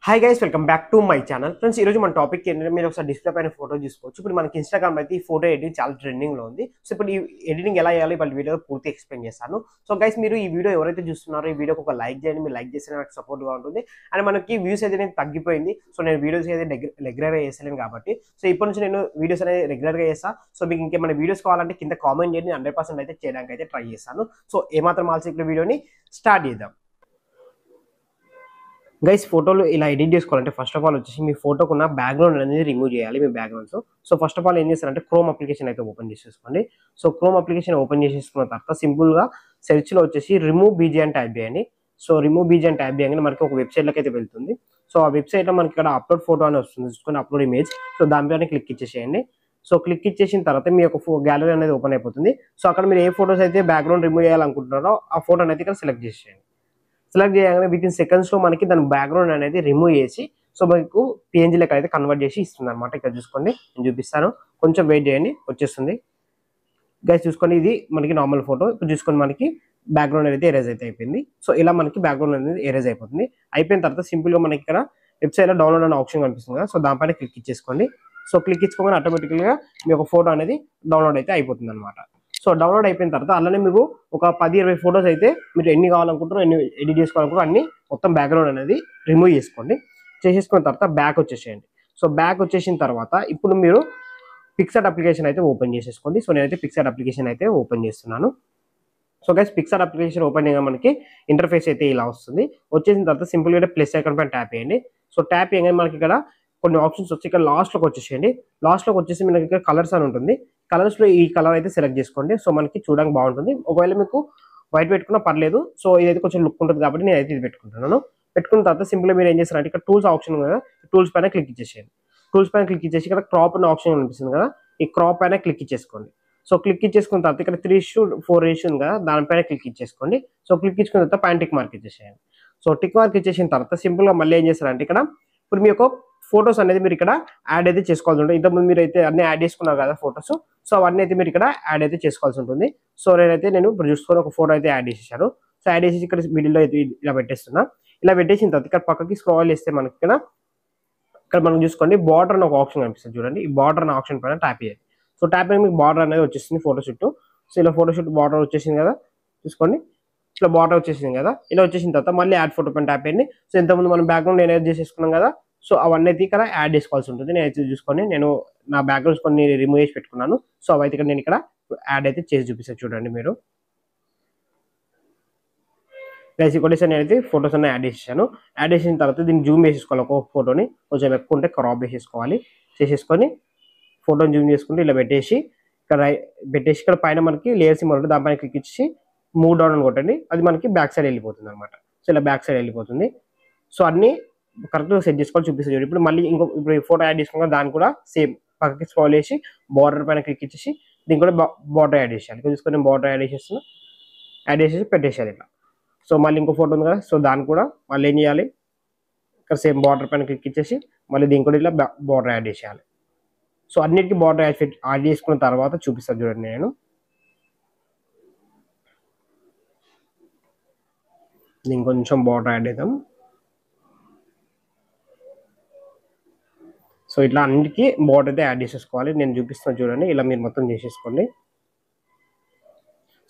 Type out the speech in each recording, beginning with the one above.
Hi guys welcome back to my channel friends. ఈ రోజు మన టాపిక్ ఏంటంటే మీరు ఒకసారి డిస్ప్లే పైన ఫోటో చూసుకోవచ్చు. ఇప్పుడు మనకి ఇన్స్టాగ్రామ్ అయితే ఈ ఫోటో ఎడిటింగ్ చాలా ట్రెండింగ్ లో ఉంది. సో ఇప్పుడు ఈ ఎడిటింగ్ ఎలా చేయాలి వాళ్ళ వీడియో పూర్తి ఎక్స్ప్లెయిన్ చేస్తాను. సో గైస్ మీరు ఈ వీడియో ఎవరైతే చూస్తున్నారో ఈ వీడియోకి ఒక లైక్ చేయండి. మీరు లైక్ చేస్తే నాకు సపోర్ట్ గా ఉంటుంది. అండ్ మనకి వ్యూస్ అయితే తగ్గిపోయింది. సో నేను వీడియోస్ అయితే రెగ్యులర్ గా చేస్తలేను కాబట్టి సో ఇప్పటి నుంచి నేను వీడియోస్ అనేది రెగ్యులర్ గా చేస్తాను. సో మీకు ఇంకేమైనా వీడియోస్ కావాలంటే కింద కామెంట్ చేయండి. 100% అయితే చేయడానికి అయితే ట్రై చేస్తాను. సో ఏమాత్రం ఆల్సి ఇప్పుడు వీడియోని స్టార్ట్ చేద్దాం. గైస్ ఫోటోలు ఇలా ఎడిట్ చేసుకోవాలంటే ఫస్ట్ ఆఫ్ ఆల్ వచ్చేసి మీ ఫోటోకున్న బ్యాక్గ్రౌండ్ అనేది రిమూవ్ చేయాలి మీ backgrounds. So first of all ఏం చేస్తారంటే క్రోమ్ అప్లికేషన్ అయితే ఓపెన్ చేసేసుకోండి. సో క్రోమ్ అప్లికేషన్ ఓపెన్ చేసేసుకున్న తర్వాత సింపుల్ గా సెర్చ్ లో వచ్చేసి రిమూవ్ బీజీ అని టైప్ చేయండి. సో రిమూవ్ బీజీ అని టైప్ చేయగానే మనకి ఒక వెబ్సైట్ లోకి అయితే వెళ్తుంది. సో ఆ వెబ్సైట్ లో మనకి ఇక్కడ అప్లోడ్ ఫోటో అని వస్తుంది, చూసుకొని అప్లోడ్ ఇమేజ్. సో దానిపైన క్లిక్ ఇచ్చేసేయండి. సో క్లిక్ ఇచ్చేసిన తర్వాత మీ యొక్క గ్యాలరీ అనేది ఓపెన్ అయిపోతుంది. సో అక్కడ మీరు ఏ ఫోటోస్ అయితే బ్యాక్గ్రౌండ్ రిమూవ్ చేయాలనుకుంటున్నారో ఆ ఫోటో అనేది ఇక్కడ సెలెక్ట్ చేసేయండి. సెలెక్ట్ చేయగానే విత్ ఇన్ సెకండ్స్ లో మనకి దాని బ్యాక్గ్రౌండ్ అనేది రిమూవ్ చేసి సో మీకు పిఎన్జీ లెక్క అయితే కన్వర్ట్ చేసి ఇస్తుంది అనమాట. ఇక్కడ చూసుకోండి, నేను చూపిస్తాను, కొంచెం వెయిట్ చేయండి, వచ్చేస్తుంది. గైస్ చూసుకోండి, ఇది మనకి నార్మల్ ఫోటో. ఇప్పుడు చూసుకొని మనకి బ్యాక్గ్రౌండ్ అనేది ఎరేజ్ అయితే అయిపోయింది. సో ఇలా మనకి బ్యాక్గ్రౌండ్ అనేది ఎరేజ్ అయిపోతుంది. అయిపోయిన తర్వాత సింపుల్ గా మనకి ఇక్కడ వెబ్సైట్ లో డౌన్లోడ్ అనే ఆప్షన్ కనిపిస్తుంది కదా, సో దానిపైన క్లిక్ ఇచ్చేసుకోండి. సో క్లిక్ ఇచ్చుకోగానే ఆటోమేటికల్ గా మీ ఒక ఫోటో అనేది డౌన్లోడ్ అయితే అయిపోతుంది అనమాట. సో డౌన్లోడ్ అయిపోయిన తర్వాత అలానే మీకు ఒక 10-20 ఫోటోస్ అయితే మీరు ఎన్ని కావాలనుకుంటారో ఎన్ని ఎడిట్ చేసుకోవాలనుకుంటారో అన్ని మొత్తం బ్యాక్గ్రౌండ్ అనేది రిమూవ్ చేసుకోండి. చేసేసుకున్న తర్వాత బ్యాక్ వచ్చేసేయండి. సో బ్యాక్ వచ్చేసిన తర్వాత ఇప్పుడు మీరు పిక్సార్ట్ అప్లికేషన్ అయితే ఓపెన్ చేసేసుకోండి. సో నేనైతే పిక్సార్ట్ అప్లికేషన్ అయితే ఓపెన్ చేస్తున్నాను. So guys Picsart application open చేయగా మనకి ఇంటర్ఫేస్ అయితే ఇలా వస్తుంది. వచ్చేసిన తర్వాత సింపుల్ గా ప్లస్ ఐకాన్ పైన ట్యాప్ చేయండి. సో ట్యాప్ చేయగానే మనకి ఇక్కడ కొన్ని ఆప్షన్స్ వచ్చి ఇక్కడ లాస్ట్ లోకి వచ్చేసేయండి. లాస్ట్ లోకి వచ్చేసి మనకి ఇక్కడ కలర్స్ అని ఉంటుంది. కలర్స్ లో ఈ కలర్ అయితే సెలెక్ట్ చేసుకోండి. సో మనకి చూడడానికి బాగుంటుంది. ఒకవేళ మీకు వైట్ పెట్టుకున్నా పర్లేదు. సో ఇదైతే కొంచెం లుక్ ఉంటుంది కాబట్టి నేను అయితే ఇది పెట్టుకుంటున్నాను. పెట్టుకున్న తర్వాత సింపుల్ మీరు ఏం చేస్తారంటే ఇక్కడ టూల్స్ ఆప్షన్ కదా, టూల్స్ పైన క్లిక్ ఇచ్చేసేయండి. టూల్స్ పైన క్లిక్ ఇచ్చేసి ఇక్కడ క్రాప్ అనే ఆప్షన్ కనిపిస్తుంది కదా, ఈ క్రాప్ పైన క్లిక్ ఇచ్చేసుకోండి. సో క్లిక్ ఇచ్చేసుకున్న తర్వాత ఇక్కడ 3:4 రేషియో ఉంది కదా, దానిపైన క్లిక్ ఇచ్చేసుకోండి. సో క్లిక్ ఇచ్చుకున్న తర్వాత పైన టిక్ మార్క్ ఇచ్చేసేయండి. సో టిక్ మార్క్ ఇచ్చేసిన తర్వాత సింపుల్ గా మళ్ళీ ఏం చేస్తారంటే ఇక్కడ ఇప్పుడు మీ యొక్క ఫోటోస్ అనేది మీరు ఇక్కడ యాడ్ అయితే చేసుకోవాల్సి ఉంటుంది. ఇంతకుముందు మీరు అయితే అన్ని యాడ్ చేసుకున్నారు కదా ఫోటోస్, సో అవన్నీ అయితే మీరు ఇక్కడ యాడ్ అయితే చేసుకోవాల్సి ఉంటుంది. సో నేను ఇప్పుడు చూసుకొని ఒక ఫోటో అయితే యాడ్ చేసేసాను. సో యాడ్ చేసి ఇక్కడ మిడిల్లో అయితే ఇలా పెట్టేస్తున్నా. ఇలా పెట్టేసిన తర్వాత ఇక్కడ పక్కకి స్క్రాల్ చేస్తే మనకి ఇక్కడ మనం చూసుకోండి బార్డర్ అని ఒక ఆప్షన్ కనిపిస్తుంది చూడండి. ఈ బార్డర్ అనే ఆప్షన్ పైన ట్యాప్ చేయండి. సో ట్యాప్ అయిన మీకు బార్డర్ అనేది వచ్చేసింది ఫోటో షూట్. సో ఇలా ఫోటో షూట్ బార్డర్ వచ్చేసింది కదా, చూసుకోండి ఇట్లా బార్డర్ వచ్చేసింది కదా. ఇలా వచ్చేసిన తర్వాత మళ్ళీ యాడ్ ఫోటో పైన ట్యాప్ చేయండి. సో ఇంతకుముందు మనం బ్యాక్గ్రౌండ్ ఎనేజ్ చేసేసుకున్నాం కదా, సో అవన్నీ అయితే ఇక్కడ యాడ్ చేసుకోవాల్సి ఉంటుంది. నేనైతే చూసుకొని నేను నా బ్యాక్గ్రౌండ్స్ కొన్ని రిమూవ్ చేసి పెట్టుకున్నాను. సో అవైతే ఇక్కడ నేను ఇక్కడ యాడ్ అయితే చేసి చూపిస్తాను చూడండి మీరు. గైస్ కూడా నేనైతే ఫోటోస్ అన్ని యాడ్ చేసేసాను. యాడ్ చేసిన తర్వాత దీన్ని జూమ్ చేసేసుకోవాలి. ఒక్కొక్క ఫోటోని కొంచెం ఎక్కువ ఉంటే క్రాప్ చేసేసుకోవాలి. చేసేసుకొని ఫోటోని జూమ్ చేసుకుంటే ఇలా పెట్టేసి ఇక్కడ పైన మనకి లేయర్ సింబల్ ఉంటుంది, దానిపైన క్లిక్ ఇచ్చి మూవ్ డౌన్ అని కొట్టండి. అది మనకి బ్యాక్ సైడ్ వెళ్ళిపోతుంది అనమాట. సో ఇలా బ్యాక్ సైడ్ వెళ్ళిపోతుంది. సో అన్ని కరెక్ట్గా సెట్ చేసుకోవాలి చూపిస్తుంది. ఇప్పుడు మళ్ళీ ఇప్పుడు ఫోటో యాడ్ చేసుకున్నా దాన్ని కూడా సేమ్ పక్కకి స్క్రోల్ చేసి బార్డర్ పైన క్లిక్ ఇచ్చేసి దీన్ని కూడా బార్డర్ యాడ్ చేసేయాలి. చూసుకొని నేను బార్డర్ యాడ్ చేసేస్తున్నా. యాడ్ చేసేసి పెట్టేసేయాలి ఇట్లా. సో మళ్ళీ ఇంకో ఫోటో ఉంది కదా, సో దాన్ని కూడా మళ్ళీ ఏం చేయాలి, ఇక్కడ సేమ్ బార్డర్ పైన క్లిక్ ఇచ్చేసి మళ్ళీ దీన్ని కూడా ఇట్లా బార్డర్ యాడ్ చేసేయాలి. సో అన్నిటికీ బార్డర్ యాడ్ చేసుకున్న తర్వాత చూపిస్తాను చూడండి. నేను దీనికి కొంచెం బార్డర్ యాడ్ చేద్దాం. సో ఇట్లా అన్నిటికీ బార్డర్ అయితే యాడ్ చేసేసుకోవాలి. నేను చూపిస్తాను చూడండి, ఇలా మీరు మొత్తం చేసేసుకోండి.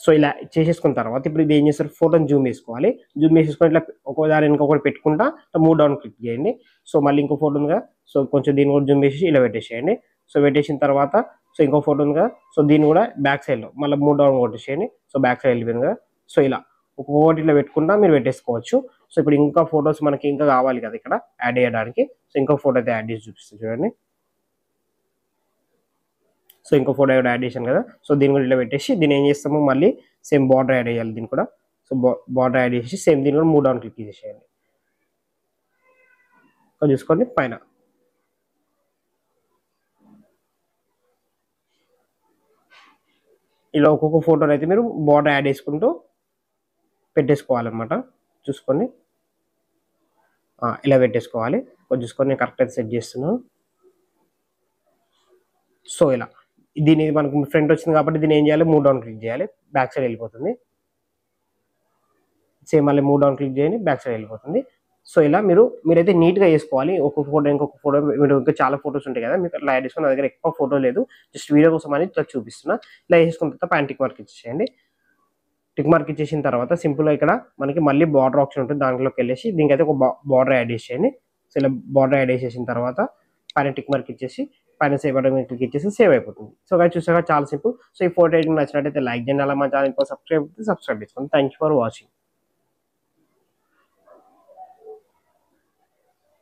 సో ఇలా చేసేసుకున్న తర్వాత ఇప్పుడు ఇది ఏం చేస్తారు, ఫోటోని జూమ్ చేసుకోవాలి. జూమ్ చేసేసుకొని ఇట్లా ఒకదాని ఇంకొకటి పెట్టుకుంటా మూవ్ డౌన్ క్లిక్ చేయండి. సో మళ్ళీ ఇంకో ఫోటో ఉంది కదా, సో కొంచెం దీన్ని కూడా జూమ్ చేసి ఇలా పెట్టేసేయండి. సో పెట్టేసిన తర్వాత సో ఇంకో ఫోటో ఉంది కదా, సో దీన్ని కూడా బ్యాక్ సైడ్లో మళ్ళీ మూవ్ డౌన్ కొట్టేసేయండి. సో బ్యాక్ సైడ్ వెళ్ళిపోయింది కదా. సో ఇలా ఒక్కొక్కటి ఇట్లా పెట్టుకుంటా మీరు పెట్టేసుకోవచ్చు. సో ఇప్పుడు ఇంకా ఫొటోస్ మనకి ఇంకా కావాలి కదా ఇక్కడ యాడ్ చేయడానికి. సో ఇంకో ఫోటో అయితే యాడ్ చేసి చూపిస్తాను చూడండి. సో ఇంకో ఫోటో యాడ్ చేశాను కదా, సో దీన్ని కూడా ఇట్లా పెట్టేసి దీన్ని ఏం చేస్తాము, మళ్ళీ సేమ్ బార్డర్ యాడ్ చేయాలి దీన్ని కూడా. సో బార్డర్ యాడ్ చేసి సేమ్ దీన్ని కూడా మూవ్ డౌన్ క్లిక్ చేసేయండి. చూసుకోండి పైన ఇలా ఒక్కొక్క ఫోటోని అయితే మీరు బార్డర్ యాడ్ చేసుకుంటూ పెట్టేసుకోవాలన్నమాట. చూసుకోండి ఇలా పెట్టేసుకోవాలి. చూసుకొని నేను కరెక్ట్ అయితే సెట్ చేస్తున్నాను. సో ఇలా దీని మనకు ఫ్రంట్ వచ్చింది కాబట్టి దీన్ని ఏం చేయాలి, మూవ్ డౌన్ క్లిక్ చేయాలి, బ్యాక్ సైడ్ వెళ్ళిపోతుంది. సేమ్ మళ్ళీ మూవ్ డౌన్ క్లిక్ చేయండి, బ్యాక్ సైడ్ వెళ్ళిపోతుంది. సో ఇలా మీరైతే నీట్గా చేసుకోవాలి. ఒక ఫోటో ఇంకొక ఫోటో మీరు ఇంకా చాలా ఫోటోస్ ఉంటాయి కదా, మీకు అట్లా యాడ్ చేసుకుని నా దగ్గర ఎక్కువ ఫోటో లేదు, జస్ట్ వీడియో కోసం అని ఇట్లా చూపిస్తున్నా. ఇలా వేసుకున్న తర్వాత పైన టిక్ మార్క్ ఇచ్చేసేయండి. టిక్ మార్క్ ఇచ్చేసిన తర్వాత సింపుల్గా ఇక్కడ మనకి మళ్ళీ బార్డర్ ఆప్షన్ ఉంటుంది, దాంట్లోకి వెళ్ళేసి దీనికైతే ఒక బార్డర్ యాడ్ చేసేయండి. సో ఇలా బార్డర్ యాడ్ చేసేసిన తర్వాత పైన టిక్ మార్క్ ఇచ్చేసి పైన సేవ్ బటన్ మీద క్లిక్ ఇచ్చేసి సేవ్ అయిపోతుంది. సో అది చూసాక చాలా సింపుల్. సో ఈ ఫోటో ఎడిటింగ్ నచ్చినట్టయితే లైక్ చేయండి, అలా మా ఛానల్ సబ్స్క్రైబ్ చేసుకోండి. Thank you for watching.